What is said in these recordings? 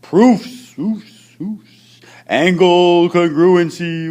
proofs. Angle congruency.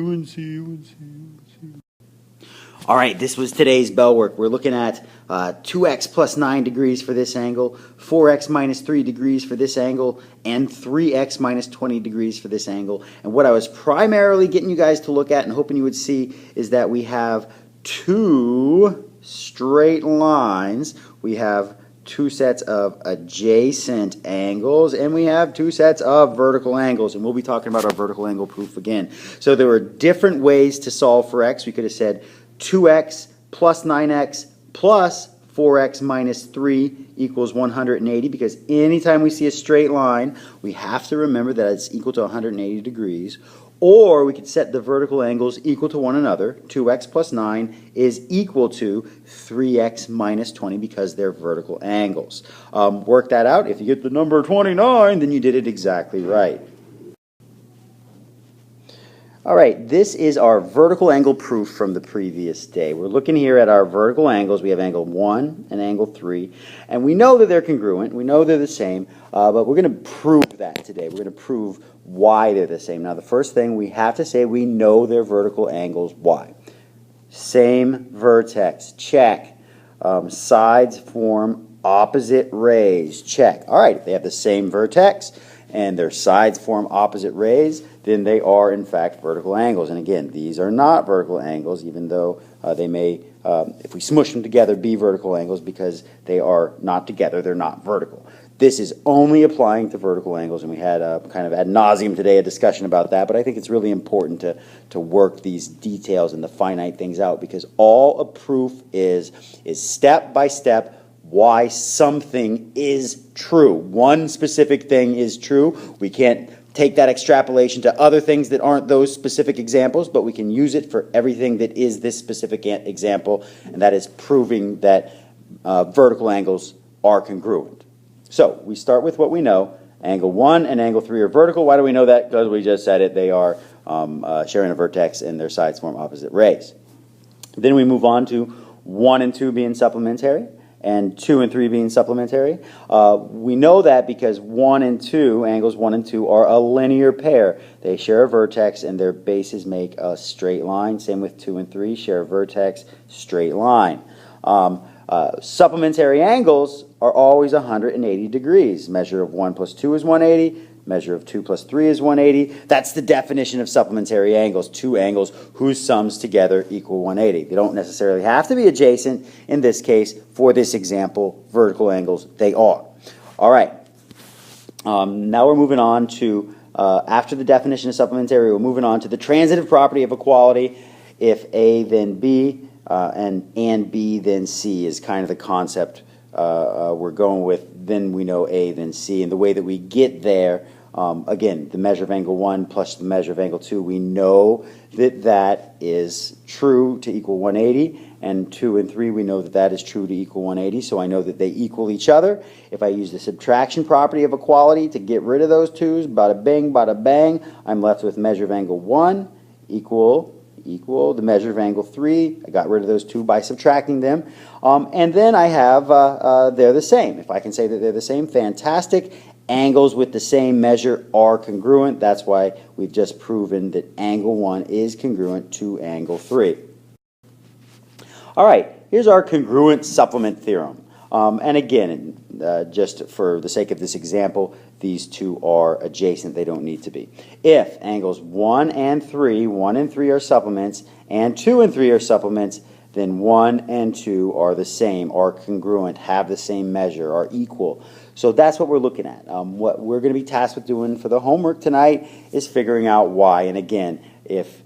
All right, this was today's bell work. We're looking at 2x plus 9 degrees for this angle, 4x minus 3 degrees for this angle, and 3x minus 20 degrees for this angle. And what I was primarily getting you guys to look at and hoping you would see is that we have two straight lines. We have two sets of adjacent angles, and we have two sets of vertical angles, and we'll be talking about our vertical angle proof again. So there were different ways to solve for x. We could have said 2x plus 9x plus 4x minus 3 equals 180, because anytime we see a straight line, we have to remember that it's equal to 180 degrees. Or we could set the vertical angles equal to one another. 2x plus 9 is equal to 3x minus 20 because they're vertical angles. Work that out. If you get the number 29, then you did it exactly right. All right, this is our vertical angle proof from the previous day. We're looking here at our vertical angles. We have angle 1 and angle 3, and we know that they're congruent. We know they're the same, but we're going to prove that today. We're going to prove why they're the same. Now, the first thing we have to say, we know they're vertical angles. Why? Same vertex, check. Sides form opposite rays, check. All right, if they have the same vertex and their sides form opposite rays, then they are in fact vertical angles. And again, these are not vertical angles, even though they may, if we smush them together, be vertical angles, because they are not together, they're not vertical. This is only applying to vertical angles, and we had kind of ad nauseum today a discussion about that, but I think it's really important to work these details and the finite things out, because all a proof is step by step why something is true. One specific thing is true. We can't take that extrapolation to other things that aren't those specific examples, but we can use it for everything that is this specific example, and that is proving that vertical angles are congruent. So we start with what we know. Angle 1 and angle 3 are vertical. Why do we know that? Because we just said it. They are sharing a vertex and their sides form opposite rays. Then we move on to 1 and 2 being supplementary and 2 and 3 being supplementary. We know that because 1 and 2, angles 1 and 2, are a linear pair. They share a vertex and their bases make a straight line. Same with 2 and 3, share a vertex, straight line. Supplementary angles are always 180 degrees. Measure of 1 plus 2 is 180. Measure of 2 plus 3 is 180. That's the definition of supplementary angles, two angles whose sums together equal 180. They don't necessarily have to be adjacent. In this case, for this example, vertical angles, they are. All right. Now we're moving on to, after the definition of supplementary, we're moving on to the transitive property of equality. If A, then B, and B, then C is kind of the concept we're going with. Then we know A, then C. And the way that we get there, again, the measure of angle 1 plus the measure of angle 2, we know that that is true to equal 180. And 2 and 3, we know that that is true to equal 180. So I know that they equal each other. If I use the subtraction property of equality to get rid of those 2's, bada bing, bada bang, I'm left with measure of angle 1 equal the measure of angle 3. I got rid of those 2 by subtracting them. And then I have they're the same. If I can say that they're the same, fantastic. Angles with the same measure are congruent. That's why we've just proven that angle 1 is congruent to angle 3. All right, here's our congruent supplement theorem. And again, just for the sake of this example, these two are adjacent. They don't need to be. If angles 1 and 3 are supplements, and 2 and 3 are supplements, then 1 and 2 are the same, are congruent, have the same measure, are equal. So that's what we're looking at. What we're going to be tasked with doing for the homework tonight is figuring out why. And again, if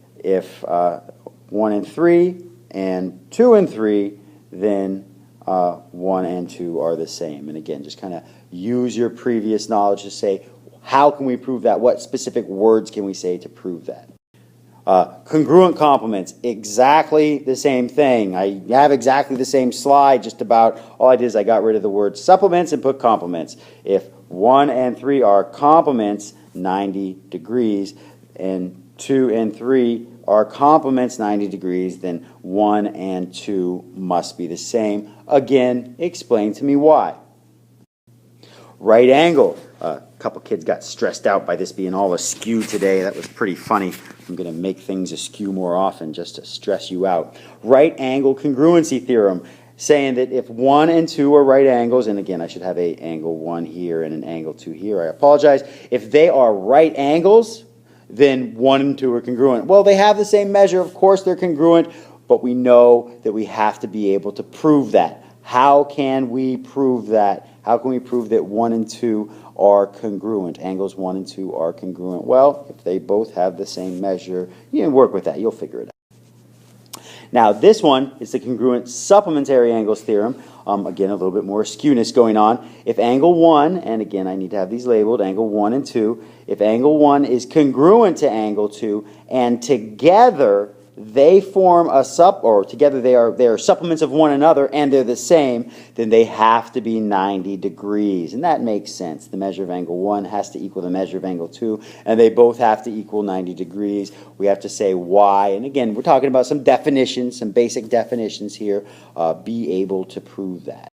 1 and 3 and 2 and 3, then 1 and 2 are the same. And again, just kind of use your previous knowledge to say, how can we prove that? What specific words can we say to prove that? Congruent complements, exactly the same thing. I have exactly the same slide, just about. All I did is I got rid of the word supplements and put complements. If 1 and 3 are complements, 90 degrees, and 2 and 3 are complements 90 degrees, then 1 and 2 must be the same. Again, explain to me why. Right angle. A couple kids got stressed out by this being all askew today. That was pretty funny. I'm going to make things askew more often just to stress you out. Right angle congruency theorem, saying that if 1 and 2 are right angles, and again, I should have an angle 1 here and an angle 2 here. I apologize. If they are right angles, then 1 and 2 are congruent. Well, they have the same measure. Of course, they're congruent, but we know that we have to be able to prove that. How can we prove that? How can we prove that 1 and 2 are congruent? Angles 1 and 2 are congruent. Well, if they both have the same measure, you can work with that. You'll figure it out. Now, this one is the congruent supplementary angles theorem. Again, a little bit more skewness going on. If angle 1, and again, I need to have these labeled, angle 1 and 2, if angle 1 is congruent to angle 2, and together they form a together they are supplements of one another and they're the same, then they have to be 90 degrees. And that makes sense. The measure of angle 1 has to equal the measure of angle 2, and they both have to equal 90 degrees. We have to say why. And again, we're talking about some definitions, some basic definitions here. Be able to prove that.